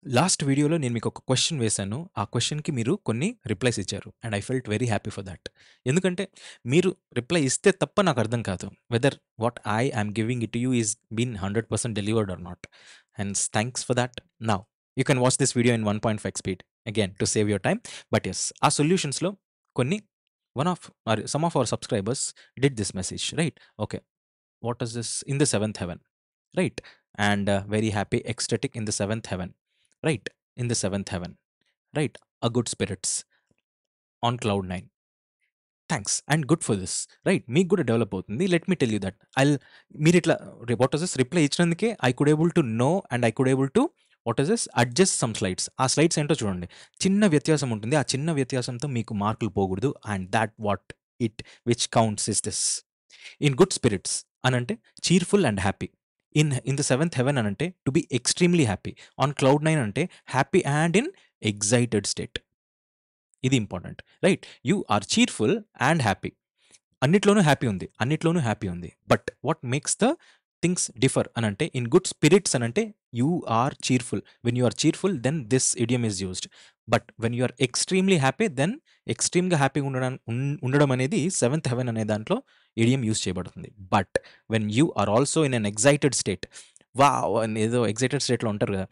Last వీడియోలో నేను మీకు ఒక క్వెషన్ వేశాను. ఆ క్వెషన్‌కి మీరు కొన్ని రిప్లైస్ ఇచ్చారు. And I felt very happy for that. ఎందుకంటే మీరు రిప్లై ఇస్తే తప్ప నాకు అర్థం కాదు. Whether what I am giving it to you is been 100% delivered or not. Hence thanks for that. Now you can watch this video in 1.5 speed again to save your time. But yes, ఆ సొల్యూషన్స్‌లో కొన్ని one of or some of our subscribers did this message right. Okay. What is this in the seventh heaven right. And very happy ecstatic in the seventh heaven right. In the seventh heaven, right? A good spirits on cloud 9. Thanks and good for this right. మీకు కూడా develop అవుతుంది. Let me tell you that మీరు ఇట్లా what is this reply ఇచ్చినందుకే I could able to know and I could able to what is this adjust some slides. ఆ slides ఏంటో చూడండి, చిన్న వ్యత్యాసం ఉంటుంది. ఆ చిన్న వ్యత్యాసంతో మీకు మార్కులు పోకూడదు. And that what it which counts is this. In good spirits అనంటే cheerful and happy. In the seventh heaven అనంటే to be extremely happy. On cloud 9 అంటే happy and in excited state. ఇది important right. You are cheerful and happy. అన్నిట్లోనూ happy ఉంది, అన్నిట్లోనూ happy ఉంది. But what makes the things differ అనంటే in good spirits అనంటే you are cheerful. When you are cheerful then this idiom is used. But when you are extremely happy then ఎక్స్ట్రీమ్గా హ్యాపీగా ఉండడం అనేది సెవెంత్ హెవెన్ అనే దాంట్లో idiom use చేయబడుతుంది. But when you are also in an excited state, వా ఏదో excited స్టేట్లో ఉంటారు కదా,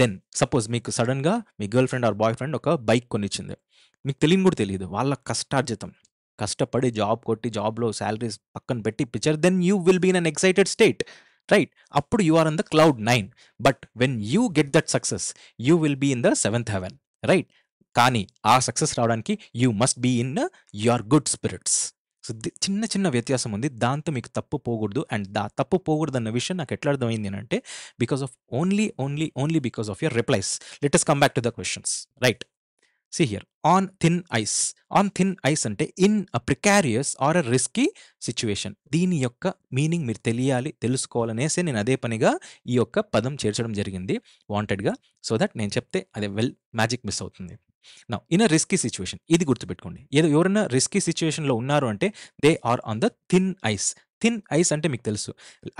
దెన్ సపోజ్ మీకు సడన్గా మీ girlfriend or boyfriend ఒక బైక్ కొనిచ్చింది. మీకు తెలియని కూడా తెలియదు, వాళ్ళ కష్టార్జితం, కష్టపడి జాబ్ కొట్టి జాబ్లో శాలరీస్ పక్కన పెట్టి ఇప్పించారు. Then you will be in an excited state right. అప్పుడు you are in the cloud 9. But when you get that success you will be in the seventh heaven right. కానీ ఆ సక్సెస్ రావడానికి you must be in your good spirits. So చిన్న చిన్న వ్యత్యాసం ఉంది, దాంతో మీకు తప్పు పోకూడదు. అండ్ తప్పు పోకూడదు అన్న విషయం నాకు ఎట్లా అర్థమైంది అని అంటే because of only because of your replies. Let us come back to the questions right. See here, on thin ice. On thin ice అంటే in a precarious or a risky situation. దీని యొక్క మీనింగ్ మీరు తెలుసుకోవాలనేసి నేను అదే పనిగా ఈ యొక్క పదం చేర్చడం జరిగింది వాంటెడ్గా. సో దట్ నేను చెప్తే అదే మ్యాజిక్ మిస్ అవుతుంది. Now in a risky situation, ఇది గుర్తుపెట్టుకోండి. ఎవరైనా రిస్కీ సిచ్యువేషన్లో ఉన్నారు అంటే they are on the thin ice. Thin ice అంటే మీకు తెలుసు,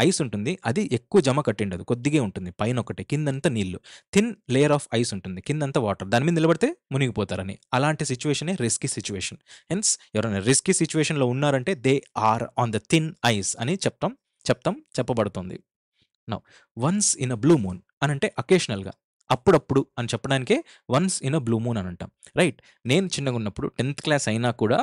ఐస్ ఉంటుంది, అది ఎక్కువ జమ కట్టిండదు, కొద్దిగే ఉంటుంది, పైన ఒకటి, కిందంతా నీళ్లు. థిన్ లేయర్ ఆఫ్ ఐస్ ఉంటుంది, కిందంతా వాటర్, దాని మీద నిలబడితే మునిగిపోతారని. అలాంటి సిచ్యువేషనే రిస్కీ సిచ్యువేషన్. హెన్స్ ఎవరైనా రిస్కీ సిచ్యువేషన్లో ఉన్నారంటే they are on the thin ice అని చెప్పబడుతుంది. Now once in a blue moon అనంటే అకేషనల్గా, అప్పుడప్పుడు అని చెప్పడానికే once in a blue moon అని అంటాం రైట్. నేను చిన్నగా ఉన్నప్పుడు 10th క్లాస్ అయినా కూడా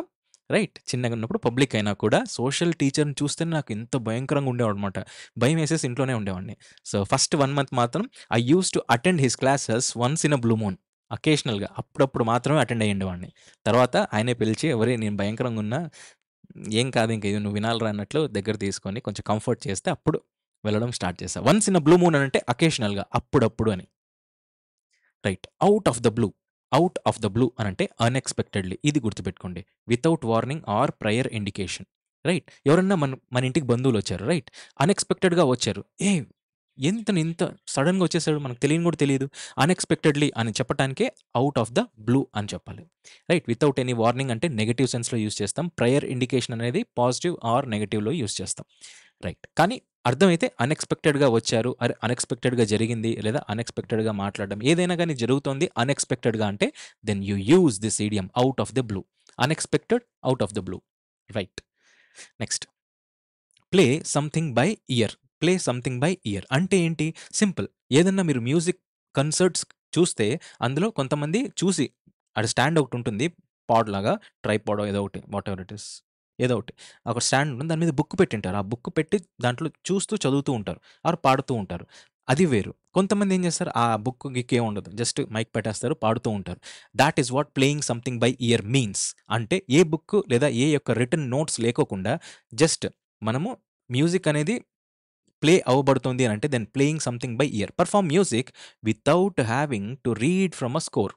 రైట్, చిన్నగా ఉన్నప్పుడు పబ్లిక్ అయినా కూడా సోషల్ టీచర్ని చూస్తే నాకు ఎంత భయంకరంగా ఉండేవాడు అనమాట. భయం వేసేసి ఇంట్లోనే ఉండేవాడిని. సో ఫస్ట్ 1 month మాత్రం I use to attend his classes once in a blue moon. అకేషనల్గా అప్పుడప్పుడు మాత్రమే అటెండ్ అయ్యేవాడిని. తర్వాత ఆయనే పిలిచి ఎవరే నేను భయంకరంగా ఉన్నా, ఏం కాదు ఇంక ఇది నువ్వు వినాలరా అన్నట్లు దగ్గర తీసుకొని కొంచెం కంఫర్ట్ చేస్తే అప్పుడు వెళ్ళడం స్టార్ట్ చేశా. Once in a blue moon అని అంటే అకేషనల్గా, అప్పుడప్పుడు అని right. Out of the blue, out of the blue అని అంటే అన్ఎక్స్పెక్టెడ్లీ. ఇది గుర్తుపెట్టుకోండి, without warning or prior indication right. ఎవరన్నా మన ఇంటికి బంధువులు వచ్చారు రైట్, అన్ఎక్స్పెక్టెడ్గా వచ్చారు. ఇంత సడన్గా వచ్చేసాడు, మనకు తెలియని కూడా తెలియదు, అన్ఎక్స్పెక్టెడ్లీ అని చెప్పడానికే అవుట్ ఆఫ్ ద బ్లూ అని చెప్పాలి రైట్. వితౌట్ ఎనీ వార్నింగ్ అంటే నెగటివ్ సెన్స్లో యూస్ చేస్తాం, ప్రయర్ ఇండికేషన్ అనేది పాజిటివ్ ఆర్ నెగటివ్లో యూస్ చేస్తాం రైట్. కానీ అర్థమైతే అన్ఎక్స్పెక్టెడ్గా వచ్చారు, అరే అన్ఎక్స్పెక్టెడ్గా జరిగింది, లేదా అన్ఎక్స్పెక్టెడ్గా మాట్లాడడం, ఏదైనా కానీ జరుగుతోంది అన్ఎక్స్పెక్టెడ్గా అంటే then you use this idiom out of the blue. Unexpected, out of the blue right. Next, play something by ear. ప్లే సంథింగ్ బై ఇయర్ అంటే ఏంటి? సింపుల్. ఏదన్నా మీరు మ్యూజిక్ కన్సర్ట్స్ చూస్తే అందులో కొంతమంది చూసి, అక్కడ స్టాండ్ ఒకటి ఉంటుంది, పాడ్ లాగా, ట్రైపాడో ఏదో ఒకటి, వాట్ ఎవర్ ఇట్ ఇస్, ఏదో ఒకటి, ఒక స్టాండ్ ఉంటుంది, దాని మీద బుక్ పెట్టింటారు. ఆ బుక్ పెట్టి దాంట్లో చూస్తూ చదువుతూ ఉంటారు ఆర్ పాడుతూ ఉంటారు. అది వేరు. కొంతమంది ఏం చేస్తారు, ఆ బుక్ గిక్ ఏం ఉండదు, జస్ట్ మైక్ పెట్టేస్తారు, పాడుతూ ఉంటారు. That is what playing something by ear means. అంటే ఏ బుక్ లేదా ఏ యొక్క రిటర్న్ నోట్స్ లేకోకుండా జస్ట్ మనము మ్యూజిక్ అనేది ప్లే అవ్వబడుతుంది అని అంటే then playing something by ear. Perform music without having to read from a score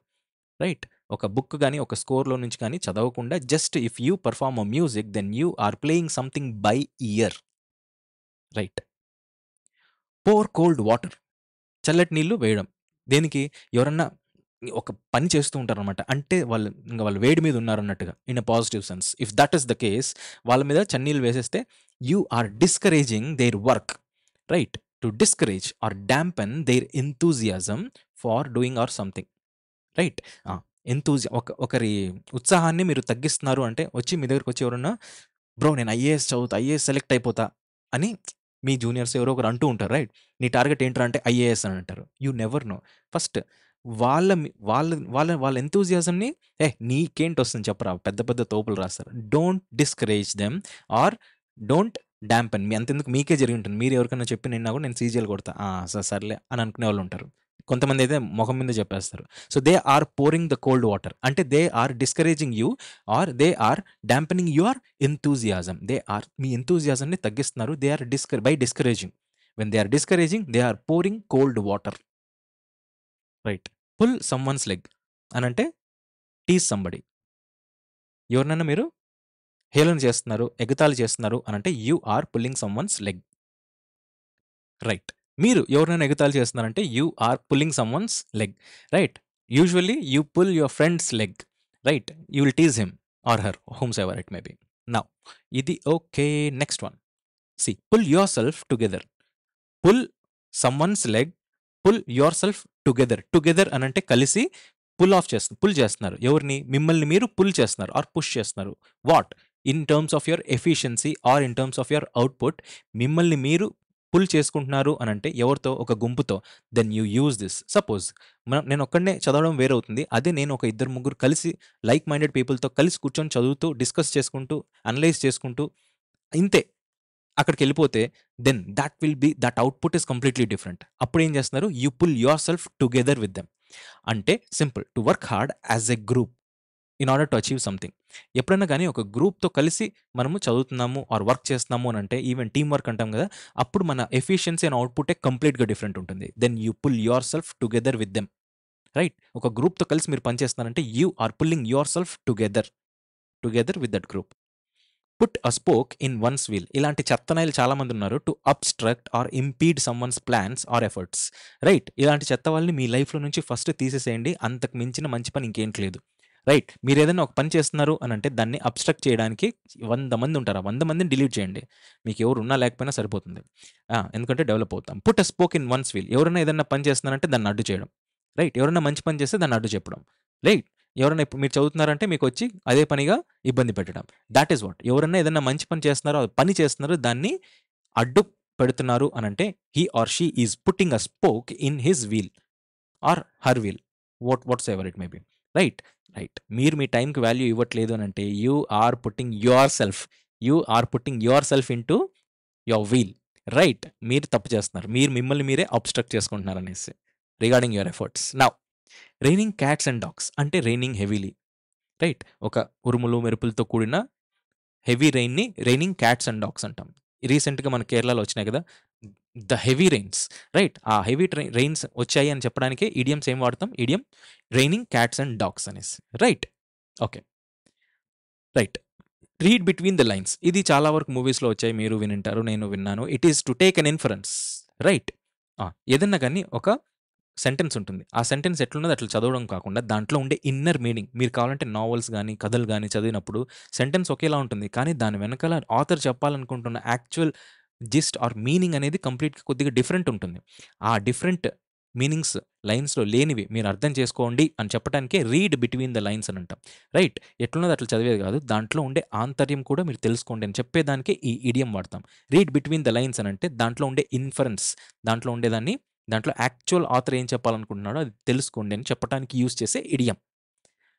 right. ఒక బుక్ కానీ ఒక స్కోర్లో నుంచి కానీ చదవకుండా just if you perform a music then you are playing something by ear right. Pour cold water, చల్లటి నీళ్లు వేయడం. దేనికి? ఎవరన్నా ఒక పని చేస్తూ ఉంటారనమాట, అంటే వాళ్ళు వేడి మీద ఉన్నారన్నట్టుగా, in a positive sense. If that is the case, వాళ్ళ మీద చన్నీళ్ళు వేసేస్తే you are discouraging their work right. To discourage or dampen their enthusiasm for doing or something. Right. ఒకరి ఉత్సాహాన్ని మీరు తగ్గిస్తున్నారు అంటే వచ్చి మీ దగ్గరికి వచ్చి ఎవరన్నా, బ్రో నేను ఐఏఎస్ చదువుతా, ఐఏఎస్ సెలెక్ట్ అయిపోతా అని మీ జూనియర్స్ ఎవరో ఒకరు అంటూ ఉంటారు. రైట్. నీ టార్గెట్ ఏంట్రా అంటే ఐఏఎస్ అని అంటారు. You never know. ఫస్ట్ వాళ్ళ వాళ్ళ వాళ్ళ వాళ్ళ ఎంతూజియాజంని నీకేంటి వస్తుంది చెప్పరా, పెద్ద పెద్ద తోపులు రాస్తారు. Don't discourage them or don't dampen. అంతెందుకు మీకే జరిగి ఉంటుంది. మీరు ఎవరికైనా చెప్పి నిన్నా కూడా నేను సీజీఎల్ కొడతా, సర్లే అని అనుకునే వాళ్ళు ఉంటారు. కొంతమంది అయితే ముఖం మీద చెప్పేస్తారు. So they are pouring the cold water, అంటే they are discouraging you or they are dampening your enthusiasm. They are మీ ఎంతూజియాజంని తగ్గిస్తున్నారు. They are by discouraging. When they are discouraging they are pouring cold water. Right. Pull someone's leg అని అంటే tease somebody. ఎవరినైనా మీరు హేళన చేస్తున్నారు, ఎగతాళి చేస్తున్నారు అని అంటే you are pulling someone's leg. Right. మీరు ఎవరినైనా ఎగతాళి చేస్తున్నారంటే you are pulling someone's leg. Right. Usually you pull your friends leg. Right. You will tease him or her, హోమ్స్ ఎవర్ ఇట్ మే బి. నౌ ఇది okay. Next one. Pull yourself together. Pull someone's leg, pull yourself together. Together అని అంటే కలిసి pull చేస్తున్నారు. ఎవరిని? మిమ్మల్ని మీరు పుల్ చేస్తున్నారు ఆర్ పుష్ చేస్తున్నారు. What? In terms of your efficiency or in terms of your output మిమ్మల్ని మీరు పుల్ చేసుకుంటున్నారు అని అంటే ఎవరితో? ఒక గుంపుతో. Then you use this. Suppose నేను ఒక్కడనే చదవడం వేరే అవుతుంది. అదే నేను ఒక ఇద్దరు ముగ్గురు కలిసి లైక్ మైండెడ్ పీపుల్తో కలిసి కూర్చొని చదువుతూ డిస్కస్ చేసుకుంటూ అనలైజ్ చేసుకుంటూ ఇంతే అక్కడికి వెళ్ళిపోతే then that output is completely different. అప్పుడు ఏం చేస్తున్నారు? You pull yourself together with them. అంటే simple, to work hard as a group in order to achieve something. ఎప్పుడైనా కానీ ఒక గ్రూప్తో కలిసి మనము చదువుతున్నాము ఆర్ వర్క్ చేస్తున్నాము అని అంటే, ఈవెన్ టీమ్ వర్క్ అంటాం కదా, అప్పుడు మన ఎఫిషియన్సీ అండ్ అవుట్పుటే కంప్లీట్గా డిఫరెంట్ ఉంటుంది. Then you pull yourself together with them. Right. ఒక గ్రూప్తో కలిసి మీరు పనిచేస్తున్నారంటే you are pulling yourself together with that group. Put a spoke in one's wheel. ఇలాంటి చెత్తనాయలు చాలా మంది ఉన్నారు. To obstruct or impede someone's plans or efforts. Right. ఇలాంటి చెత్త వాళ్ళని మీ లైఫ్లో నుంచి ఫస్ట్ తీసేసేయండి. అంతకు మించిన మంచి పని ఇంకేంటి లేదు. రైట్. మీరు ఏదైనా ఒక పని చేస్తున్నారు అని అంటే దాన్ని అబ్స్ట్రక్ట్ చేయడానికి 100 మంది ఉంటారు. 100 మందిని డిలీట్ చేయండి. మీకు ఎవరు ఉన్నా లేకపోయినా సరిపోతుంది. ఎందుకంటే డెవలప్ అవుతాం. Put a spoke in one's wheel. ఎవరైనా ఏదైనా పని చేస్తున్నారంటే దాన్ని అడ్డు చేయడం. రైట్. ఎవరైనా మంచి పని చేస్తే దాన్ని అడ్డు చెప్పడం. రైట్. ఎవరైనా ఇప్పుడు మీరు చదువుతున్నారంటే మీకు వచ్చి అదే పనిగా ఇబ్బంది పెట్టడం. That is what. ఎవరైనా ఏదైనా మంచి పని చేస్తున్నారో, పని చేస్తున్నారో దాన్ని అడ్డు పెడుతున్నారు అని అంటే he or she is putting a spoke in his wheel or her wheel. Whatsoever it may be. Right. మీరు మీ టైంకి వాల్యూ ఇవ్వట్లేదు అని అంటే you are putting yourself into your wheel. Right. మీరు తప్పు చేస్తున్నారు. మీరు మిమ్మల్ని మీరే అబ్స్ట్రక్ట్ చేసుకుంటున్నారు అనేసి regarding your efforts. Now raining cats and dogs అంటే రైనింగ్ హెవీలీ. రైట్. ఒక ఉరుములు మెరుపులతో కూడిన హెవీ రైన్ని రైనింగ్ క్యాట్స్ అండ్ డాగ్స్ అంటాం. రీసెంట్గా మన కేరళలో వచ్చినాయి కదా ద హెవీ రైన్స్. రైట్. ఆ హెవీ రైన్స్ వచ్చాయి అని చెప్పడానికి ఈడియమ్స్ ఏం వాడతాం? ఈడియం రైనింగ్ క్యాట్స్ అండ్ డాగ్స్ అనేసి. Right. Okay. Right. Read between the lines. ఇది చాలా వరకు మూవీస్లో వచ్చాయి. మీరు వినింటారు, నేను విన్నాను. It is to take an inference. Right. ఏదన్నా కానీ ఒక సెంటెన్స్ ఉంటుంది. ఆ సెంటెన్స్ ఎట్లున్నదో అట్లా చదవడం కాకుండా దాంట్లో ఉండే ఇన్నర్ మీనింగ్, మీరు కావాలంటే నావెల్స్ కానీ కథలు కానీ చదివినప్పుడు సెంటెన్స్ ఒకేలా ఉంటుంది. కానీ దాని వెనకాల ఆథర్ చెప్పాలనుకుంటున్న యాక్చువల్ జిస్ట్ ఆర్ మీనింగ్ అనేది కంప్లీట్గా కొద్దిగా డిఫరెంట్ ఉంటుంది. ఆ డిఫరెంట్ మీనింగ్స్ లైన్స్లో లేనివి మీరు అర్థం చేసుకోండి అని చెప్పడానికే రీడ్ బిట్వీన్ ద లైన్స్ అని అంటాం. రైట్. ఎట్లున్నది అట్లా చదివేది కాదు, దాంట్లో ఉండే ఆంతర్యం కూడా మీరు తెలుసుకోండి అని చెప్పేదానికే ఈ ఇడియం వాడతాం. రీడ్ బిట్వీన్ ద లైన్స్ అని అంటే దాంట్లో ఉండే ఇన్ఫరెన్స్, దాంట్లో ఉండేదాన్ని, దాంట్లో యాక్చువల్ ఆథర్ ఏం చెప్పాలనుకుంటున్నాడో అది తెలుసుకోండి అని చెప్పడానికి యూజ్ చేసే idiom.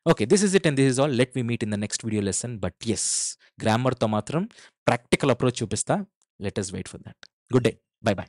Okay. This is it and this is all. Let we meet in the next video lesson. But yes, గ్రామర్తో మాత్రం ప్రాక్టికల్ అప్రోచ్ చూపిస్తా. Let us wait for that. Good day. Bye by.